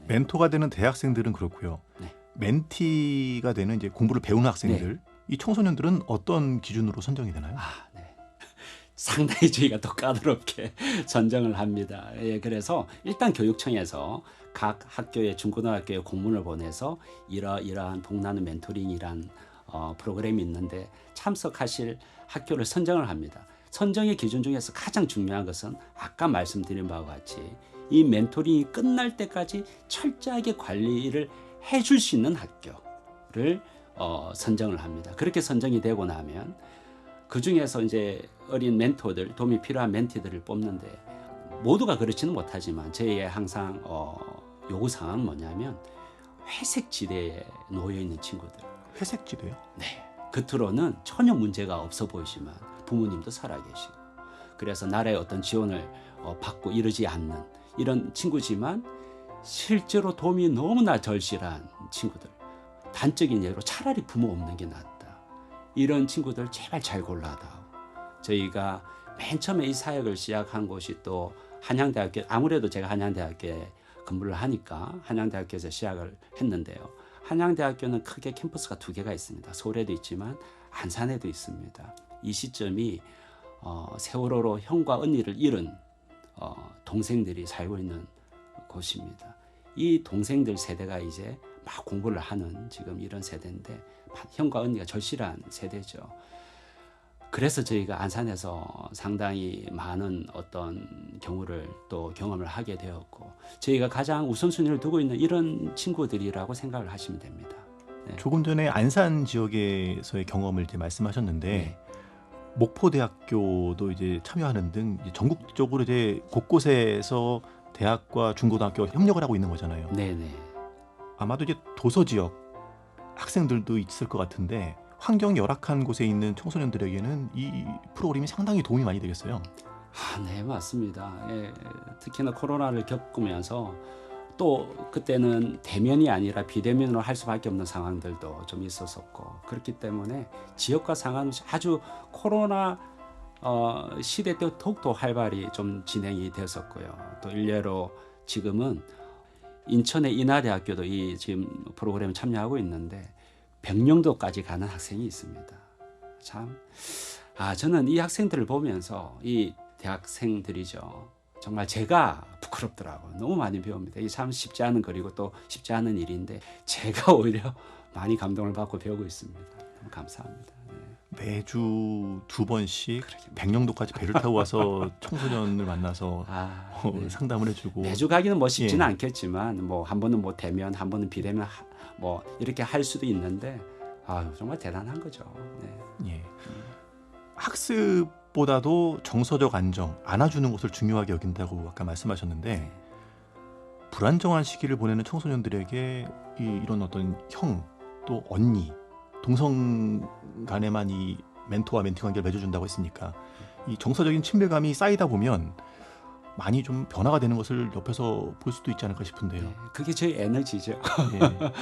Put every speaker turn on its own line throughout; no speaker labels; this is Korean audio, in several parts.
멘토가 되는 대학생들은 그렇고요.
네.
멘티가 되는 이제 공부를 배우는 학생들, 이 청소년들은 어떤 기준으로 선정이 되나요?
네. 상당히 저희가 더 까다롭게 선정을 합니다. 예, 그래서 일단 교육청에서 각 학교의 중고등학교에 공문을 보내서 이러이러한 복나는 멘토링이란 프로그램이 있는데 참석하실 학교를 선정을 합니다. 선정의 기준 중에서 가장 중요한 것은 아까 말씀드린 바와 같이 이 멘토링이 끝날 때까지 철저하게 관리를 해줄 수 있는 학교를 선정을 합니다. 그렇게 선정이 되고 나면 그 중에서 이제 어린 멘토들, 도움이 필요한 멘티들을 뽑는데 모두가 그렇지는 못하지만 저희의 항상 요구 사항은 뭐냐면 회색 지대에 놓여 있는 친구들.
회색 지대요?
네. 겉으로는 전혀 문제가 없어 보이지만 부모님도 살아계시고 그래서 나라의 어떤 지원을 받고 이러지 않는 이런 친구지만 실제로 도움이 너무나 절실한 친구들. 단적인 예로 차라리 부모 없는 게 낫다. 이런 친구들 제발 잘 골라다오. 저희가 맨 처음에 이 사역을 시작한 곳이 또 한양대학교, 아무래도 제가 한양대학교에 근무를 하니까 한양대학교에서 시작을 했는데요. 한양대학교는 크게 캠퍼스가 2개가 있습니다. 서울에도 있지만 안산에도 있습니다. 이 시점이 세월호로 형과 언니를 잃은 동생들이 살고 있는 곳입니다. 이 동생들 세대가 이제 막 공부를 하는 지금 이런 세대인데 형과 언니가 절실한 세대죠. 그래서 저희가 안산에서 상당히 많은 어떤 경우를 또 경험을 하게 되었고 저희가 가장 우선순위를 두고 있는 이런 친구들이라고 생각을 하시면 됩니다. 네.
조금 전에 안산 지역에서의 경험을 이제 말씀하셨는데
네.
목포대학교도 이제 참여하는 등 이제 전국적으로 이제 곳곳에서 대학과 중고등학교 협력을 하고 있는 거잖아요.
네네.
아마도 이제 도서 지역 학생들도 있을 것 같은데 환경이 열악한 곳에 있는 청소년들에게는 이 프로그램이 상당히 도움이 많이 되겠어요.
네, 맞습니다. 예, 특히나 코로나를 겪으면서 또 그때는 대면이 아니라 비대면으로 할 수밖에 없는 상황들도 좀 있었었고 그렇기 때문에 지역과 상관없이 아주 코로나 시대 때 더욱더 활발히 좀 진행이 됐었고요. 또 일례로 지금은 인천의 인하대학교도 이 지금 프로그램에 참여하고 있는데 병영도까지 가는 학생이 있습니다. 참, 저는 이 학생들을 보면서 이 대학생들이죠. 정말 제가 부끄럽더라고요. 너무 많이 배웁니다. 이게 참 쉽지 않은 거리고 또 쉽지 않은 일인데 제가 오히려 많이 감동을 받고 배우고 있습니다. 너무 감사합니다. 네.
매주 2번씩 백령도까지 배를 타고 와서 청소년을 만나서
네.
상담을 해주고
매주 가기는 뭐 쉽지는
예.
않겠지만 뭐 한 번은 뭐 대면, 한 번은 비대면 뭐 이렇게 할 수도 있는데 정말 대단한 거죠. 네.
예. 학습보다도 정서적 안정, 안아주는 것을 중요하게 여긴다고 아까 말씀하셨는데 불안정한 시기를 보내는 청소년들에게 이런 어떤 형, 또 언니, 동성 간에만 이 멘토와 멘티 관계를 맺어준다고 했으니까 이 정서적인 친밀감이 쌓이다 보면 많이 좀 변화가 되는 것을 옆에서 볼 수도 있지 않을까 싶은데요.
네, 그게 저희 에너지죠.
예.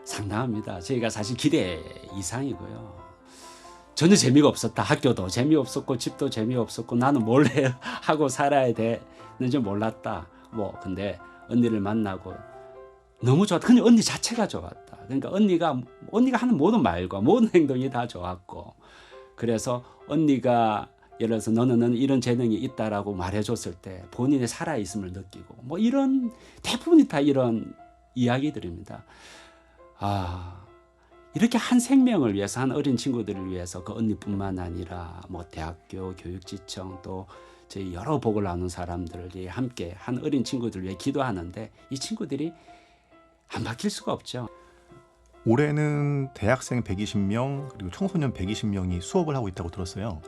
상당합니다. 저희가 사실 기대 이상이고요. 전혀 재미가 없었다. 학교도 재미없었고 집도 재미없었고 나는 뭘 하고 살아야 되는지 몰랐다. 근데 언니를 만나고 너무 좋았다. 그냥 언니 자체가 좋았다. 그러니까 언니가 하는 모든 말과 모든 행동이 다 좋았고 그래서 언니가 예를 들어서 너는 이런 재능이 있다라고 말해줬을 때 본인의 살아있음을 느끼고 이런 대부분이 다 이런 이야기들입니다. 이렇게 한 생명을 위해서 한 어린 친구들을 위해서 그 언니뿐만 아니라 대학교 교육지청 또 저희 여러 복을 나눈 사람들이 함께 한 어린 친구들을 위해 기도하는데 이 친구들이 안 바뀔 수가 없죠.
올해는 대학생 120명 그리고 청소년 120명이 수업을 하고 있다고 들었어요.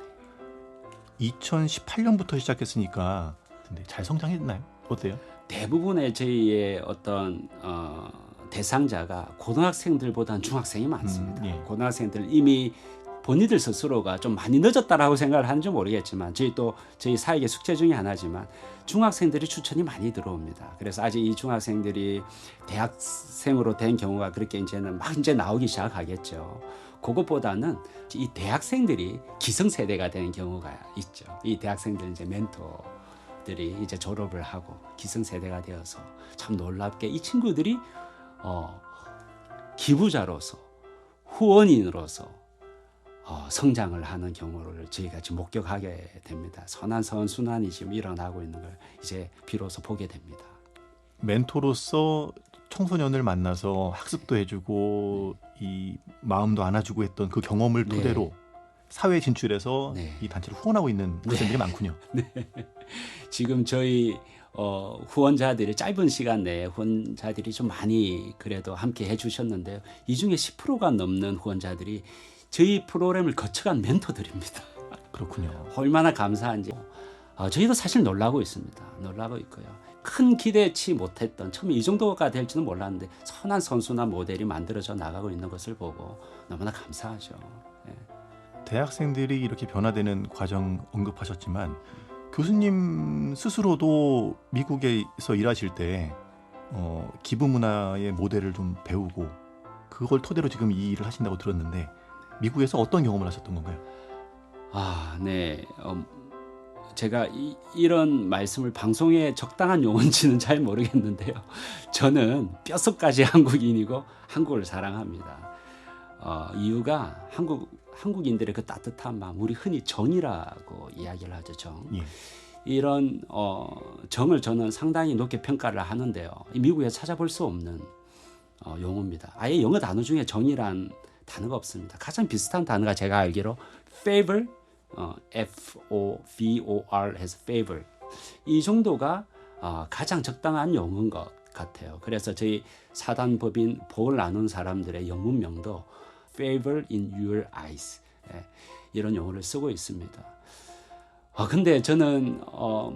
2018년부터 시작했으니까 근데 잘 성장했나요? 어때요?
대부분의 저희의 어떤 대상자가 고등학생들보다는 중학생이 많습니다.
예.
고등학생들 이미 본인들 스스로가 좀 많이 늦었다라고 생각을 하는지 모르겠지만 저희 사역의 숙제 중에 하나지만 중학생들이 추천이 많이 들어옵니다. 그래서 아직 이 중학생들이 대학생으로 된 경우가 그렇게 이제는 막 나오기 시작하겠죠. 그것보다는 이 대학생들이 기성세대가 되는 경우가 있죠. 이 대학생들 이제 멘토 들이 이제 졸업을 하고 기성세대가 되어서 참 놀랍게 이 친구들이 기부자로서 후원인으로서 성장을 하는 경우를 저희가 지금 목격하게 됩니다. 선한 선순환이 지금 일어나고 있는 걸 이제 비로소 보게 됩니다.
멘토로서 청소년을 만나서 학습도 해주고 이 마음도 안아주고 했던 그 경험을
네.
토대로 사회에 진출해서
네.
이 단체를 후원하고 있는 학생들이 많군요.
지금 저희 후원자들이 짧은 시간 내에 후원자들이 좀 많이 그래도 함께 해주셨는데요. 이 중에 10%가 넘는 후원자들이 저희 프로그램을 거쳐간 멘토들입니다.
그렇군요.
얼마나 감사한지 저희도 사실 놀라고 있습니다. 놀라고 있고요. 큰 기대치 못했던 처음에 이 정도가 될지는 몰랐는데 선한 선수나 모델이 만들어져 나가고 있는 것을 보고 너무나 감사하죠. 예.
대학생들이 이렇게 변화되는 과정 언급하셨지만 교수님 스스로도 미국에서 일하실 때 기부 문화의 모델을 좀 배우고 그걸 토대로 지금 이 일을 하신다고 들었는데 미국에서 어떤 경험을 하셨던 건가요?
네. 제가 이런 말씀을 방송에 적당한 용어인지는 잘 모르겠는데요. 저는 뼛속까지 한국인이고 한국을 사랑합니다. 이유가 한국인들의 그 따뜻한 마음, 우리 흔히 정이라고 이야기를 하죠. 정.
예.
이런 정을 저는 상당히 높게 평가를 하는데요. 미국에 찾아볼 수 없는 용어입니다. 아예 영어 단어 중에 정이란 단어가 없습니다. 가장 비슷한 단어가 제가 알기로 favor, F-O-V-O-R 해서 favor. 이 정도가 가장 적당한 용어인 것 같아요. 그래서 저희 사단법인 복을 나눈 사람들의 영문명도 favor in your eyes, 이런 용어를 쓰고 있습니다. 근데 저는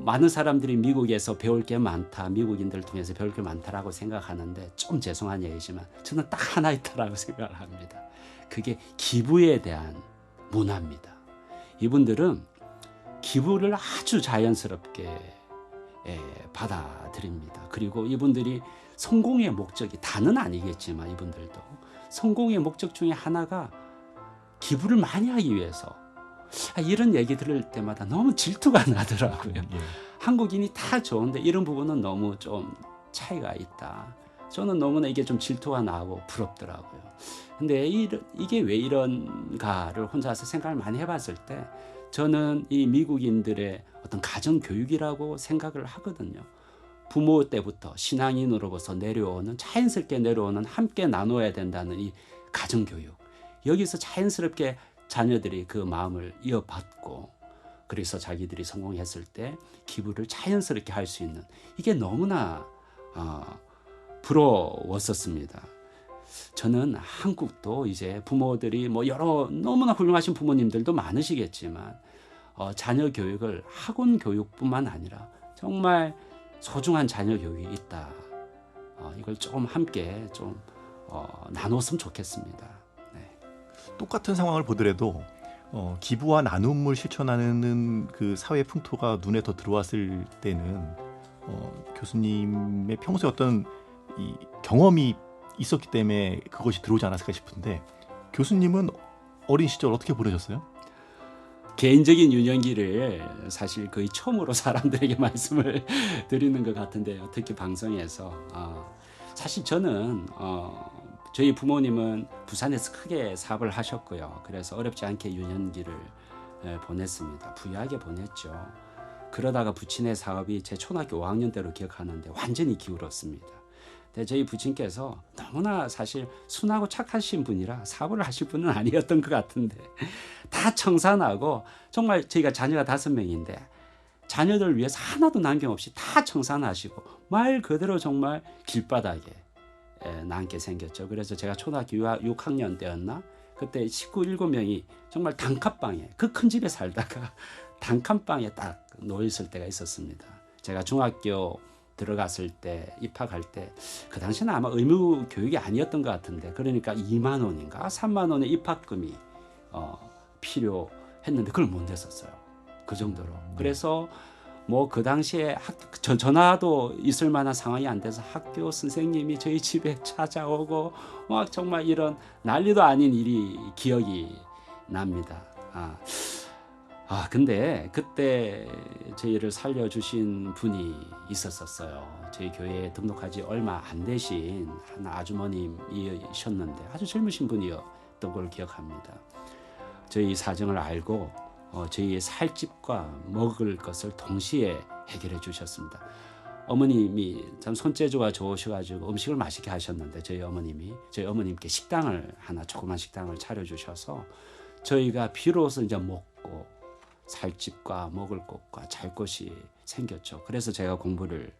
많은 사람들이 미국에서 배울 게 많다, 미국인들 통해서 배울 게 많다라고 생각하는데 좀 죄송한 얘기지만 저는 딱 하나 있다라고 생각을 합니다. 그게 기부에 대한 문화입니다. 이분들은 기부를 아주 자연스럽게 받아들입니다. 그리고 이분들이 성공의 목적이 다는 아니겠지만 이분들도 성공의 목적 중에 하나가 기부를 많이 하기 위해서 이런 얘기 들을 때마다 너무 질투가 나더라고요.
예.
한국인이 다 좋은데 이런 부분은 너무 좀 차이가 있다. 저는 너무나 이게 좀 질투가 나고 부럽더라고요. 근데 이게 왜 이런가를 혼자서 생각을 많이 해봤을 때 저는 이 미국인들의 어떤 가정교육이라고 생각을 하거든요. 부모 때부터 신앙인으로부터 내려오는 자연스럽게 내려오는 함께 나눠야 된다는 이 가정교육. 여기서 자연스럽게 자녀들이 그 마음을 이어받고 그래서 자기들이 성공했을 때 기부를 자연스럽게 할 수 있는 이게 너무나 부러웠었습니다. 저는 한국도 이제 부모들이 여러 너무나 훌륭하신 부모님들도 많으시겠지만 자녀 교육을 학원 교육뿐만 아니라 정말 소중한 자녀 교육이 있다. 이걸 조금 함께 좀 나눴으면 좋겠습니다. 네.
똑같은 상황을 보더라도 기부와 나눔을 실천하는 그 사회 풍토가 눈에 더 들어왔을 때는 교수님의 평소에 어떤 이 경험이 있었기 때문에 그것이 들어오지 않았을까 싶은데 교수님은 어린 시절 어떻게 보내셨어요?
개인적인 유년기를 사실 거의 처음으로 사람들에게 말씀을 드리는 것 같은데요. 특히 방송에서 사실 저는 저희 부모님은 부산에서 크게 사업을 하셨고요. 그래서 어렵지 않게 유년기를 보냈습니다. 부유하게 보냈죠. 그러다가 부친의 사업이 제 초등학교 5학년 때로 기억하는데 완전히 기울었습니다. 근데 저희 부친께서 너무나 사실 순하고 착하신 분이라 사업을 하실 분은 아니었던 것 같은데 다 청산하고 정말 저희가 자녀가 5명인데 자녀들을 위해서 하나도 남김없이 다 청산하시고 말 그대로 정말 길바닥에 남게 생겼죠. 그래서 제가 초등학교 6학년 때였나 그때 식구 7명이 정말 단칸방에 그 큰 집에 살다가 단칸방에 딱 놓였을 때가 있었습니다. 제가 중학교 들어갔을 때 입학할 때 그 당시는 아마 의무 교육이 아니었던 것 같은데 그러니까 2만 원인가 3만 원의 입학금이 필요했는데 그걸 못 냈었어요. 그 정도로. 그래서 그 당시에 전화도 있을 만한 상황이 안 돼서 학교 선생님이 저희 집에 찾아오고 막 정말 이런 난리도 아닌 일이 기억이 납니다. 근데 그때 저희를 살려주신 분이 있었어요. 저희 교회에 등록하지 얼마 안 되신 한 아주머님이셨는데 아주 젊으신 분이었던 걸 기억합니다. 저희 사정을 알고 저희의 살 집과 먹을 것을 동시에 해결해 주셨습니다. 어머님이 참 손재주가 좋으셔가지고 음식을 맛있게 하셨는데 저희 어머님께 식당을 하나 조그만 식당을 차려주셔서 저희가 비로소 이제 먹고 살 집과 먹을 곳과 잘 곳이 생겼죠. 그래서 제가 공부를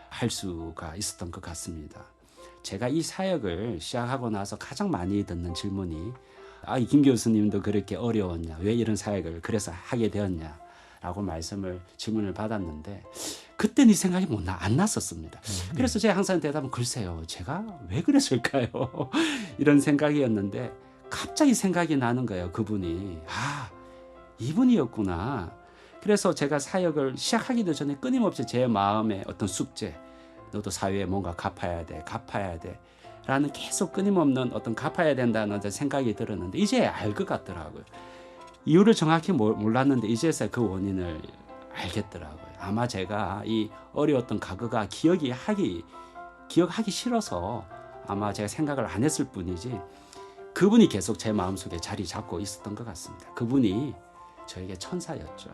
할 수가 있었던 것 같습니다. 제가 이 사역을 시작하고 나서 가장 많이 듣는 질문이 이 김 교수님도 그렇게 어려웠냐? 왜 이런 사역을 그래서 하게 되었냐? 라고 질문을 받았는데 그때는 이 생각이 안 났었습니다. 그래서 제가 항상 대답은 글쎄요. 제가 왜 그랬을까요? 이런 생각이었는데 갑자기 생각이 나는 거예요. 그분이. 이분이었구나. 그래서 제가 사역을 시작하기도 전에 끊임없이 제 마음에 어떤 숙제, 너도 사회에 뭔가 갚아야 돼 라는 계속 끊임없는 어떤 갚아야 된다는 생각이 들었는데 이제 알 것 같더라고요. 이유를 정확히 몰랐는데 이제서야 그 원인을 알겠더라고요. 아마 제가 이 어려웠던 과거가 기억하기 싫어서 아마 제가 생각을 안 했을 뿐이지 그분이 계속 제 마음속에 자리 잡고 있었던 것 같습니다. 그분이 저에게 천사였죠.